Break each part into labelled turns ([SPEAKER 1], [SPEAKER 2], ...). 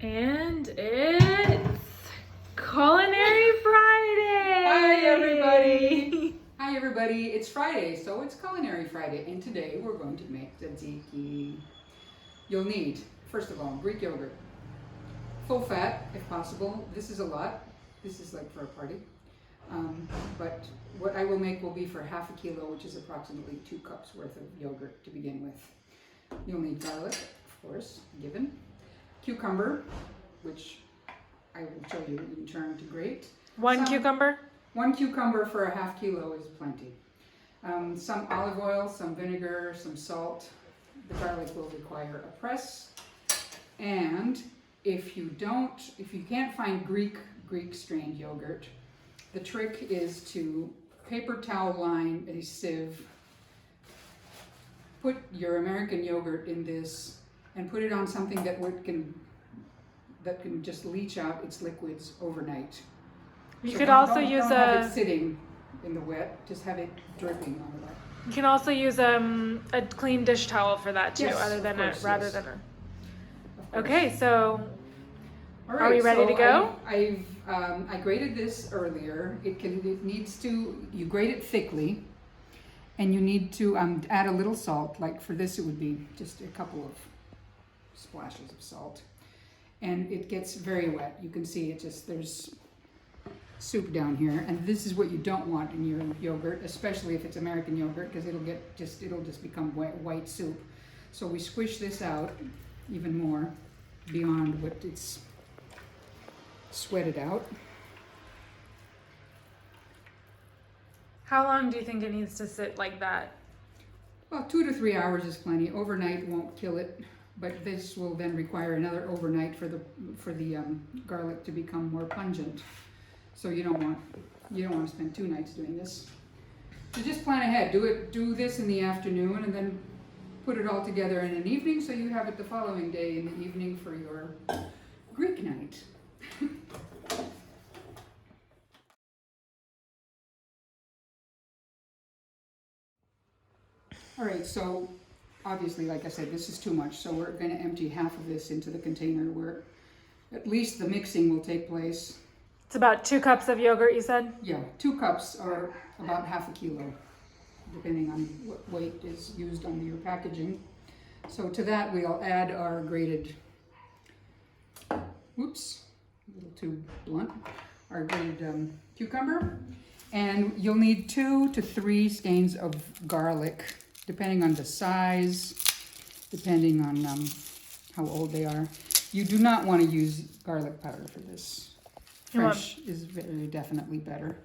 [SPEAKER 1] And it's Culinary Friday!
[SPEAKER 2] Hi everybody! Hi everybody, it's Friday, so it's Culinary Friday, and today we're going to make tzatziki. You'll need, first of all, Greek yogurt. Full fat, if possible. This is a lot. This is like for a party. But what I will make will be for half a kilo, which is approximately 2 cups worth of yogurt to begin with. You'll need garlic, of course, given. Cucumber, which I will show you in turn to grate.
[SPEAKER 1] One cucumber?
[SPEAKER 2] 1 cucumber for a half kilo is plenty. Some olive oil, some vinegar, some salt. The garlic will require a press. And if you can't find Greek strained yogurt, the trick is to paper towel line a sieve, put your American yogurt in this, and put it on something that can just leach out its liquids overnight.
[SPEAKER 1] You could also use
[SPEAKER 2] don't have it sitting in the wet, just have it dripping on the wet.
[SPEAKER 1] You can also use a clean dish towel for that too,
[SPEAKER 2] Yes,
[SPEAKER 1] rather than a. Okay, so
[SPEAKER 2] all right,
[SPEAKER 1] are we ready to go?
[SPEAKER 2] I grated this earlier. You grate it thickly, and you need to add a little salt. Like for this, it would be just a couple of splashes of salt, and it gets very wet. You can see there's soup down here, and this is what you don't want in your yogurt, especially if it's American yogurt, because it'll just become white soup. So we squish this out even more beyond what it's sweated out.
[SPEAKER 1] How long do you think it needs to sit like that?
[SPEAKER 2] Well, 2 to 3 hours is plenty. Overnight won't kill it, but this will then require another overnight for the garlic to become more pungent. So you don't want to spend 2 nights doing this. So just plan ahead. Do this in the afternoon, and then put it all together in an evening, so you have it the following day in the evening for your Greek night. All right, so obviously, like I said, this is too much, so we're going to empty half of this into the container where at least the mixing will take place.
[SPEAKER 1] It's about 2 cups of yogurt, you said?
[SPEAKER 2] Yeah, 2 cups are about half a kilo, depending on what weight is used on your packaging. So to that, we'll add our grated, whoops, a little too blunt, our grated cucumber. And you'll need 2 to 3 skeins of garlic, depending on the size, depending on how old they are. You do not want to use garlic powder for this. Fresh is very definitely better.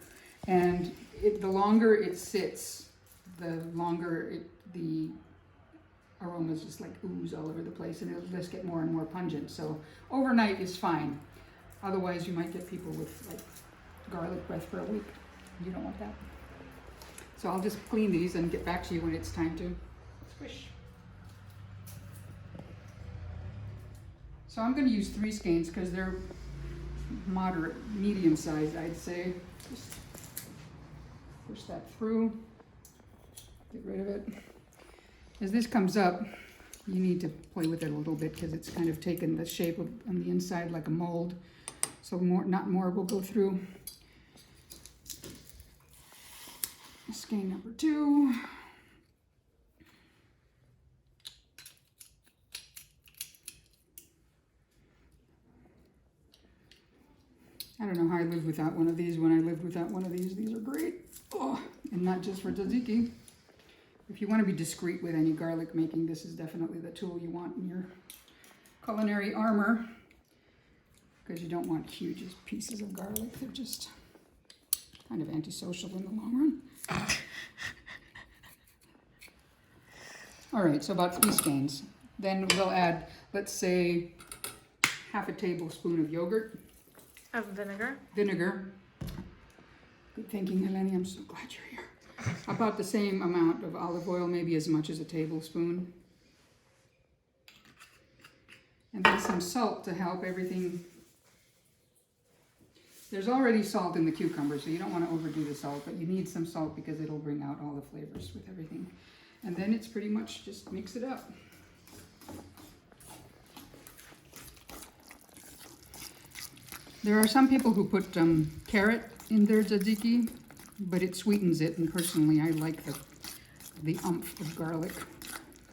[SPEAKER 2] And the longer it sits, the longer the aromas just like ooze all over the place, and it'll just get more and more pungent. So overnight is fine. Otherwise, you might get people with like garlic breath for a week. You don't want that. So I'll just clean these and get back to you when it's time to squish. So I'm going to use 3 skeins because they're moderate, medium sized, I'd say. Just push that through, get rid of it. As this comes up, you need to play with it a little bit because it's kind of taken the shape of on the inside like a mold. So not more will go through. Skein number 2. I don't know how I lived without one of these. When I lived without one of these are great. Oh, and not just for tzatziki. If you want to be discreet with any garlic making, this is definitely the tool you want in your culinary armor, because you don't want huge pieces of garlic. They're just kind of antisocial in the long run. All right, so about 3 skeins. Then we'll add, let's say, half a tablespoon of yogurt.
[SPEAKER 1] Of vinegar.
[SPEAKER 2] Vinegar. Good thinking, Eleni. I'm so glad you're here. About the same amount of olive oil, maybe as much as a tablespoon. And then some salt to help everything. There's already salt in the cucumber, so you don't want to overdo the salt, but you need some salt because it'll bring out all the flavors with everything. And then it's pretty much just mix it up. There are some people who put carrot in their tzatziki, but it sweetens it, and personally I like the umph of garlic.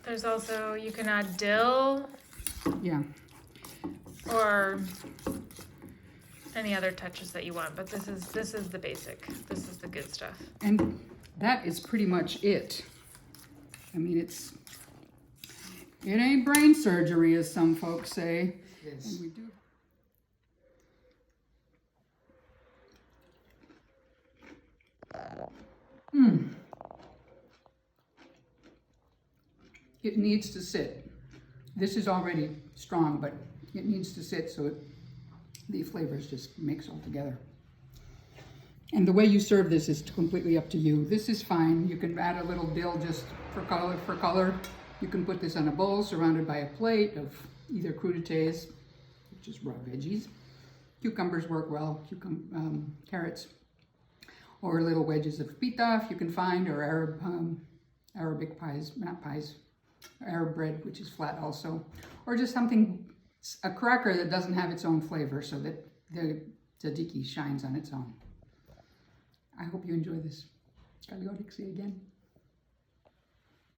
[SPEAKER 1] There's also, you can add dill
[SPEAKER 2] Yeah.
[SPEAKER 1] or any other touches that you want, but this is the basic. This is the good stuff.
[SPEAKER 2] And that is pretty much it. I mean, it ain't brain surgery, as some folks say.
[SPEAKER 3] Yes.
[SPEAKER 2] And we do. It needs to sit. This is already strong, but it needs to sit so the flavors just mix all together. And the way you serve this is completely up to you. This is fine. You can add a little dill just for color. You can put this on a bowl surrounded by a plate of either crudités, which is raw veggies. Cucumbers work well, carrots, or little wedges of pita if you can find, or Arabic pies, not pies, Arab bread, which is flat also, or just something, a cracker that doesn't have its own flavor so that the tzatziki shines on its own. I hope you enjoy this. Aliki again.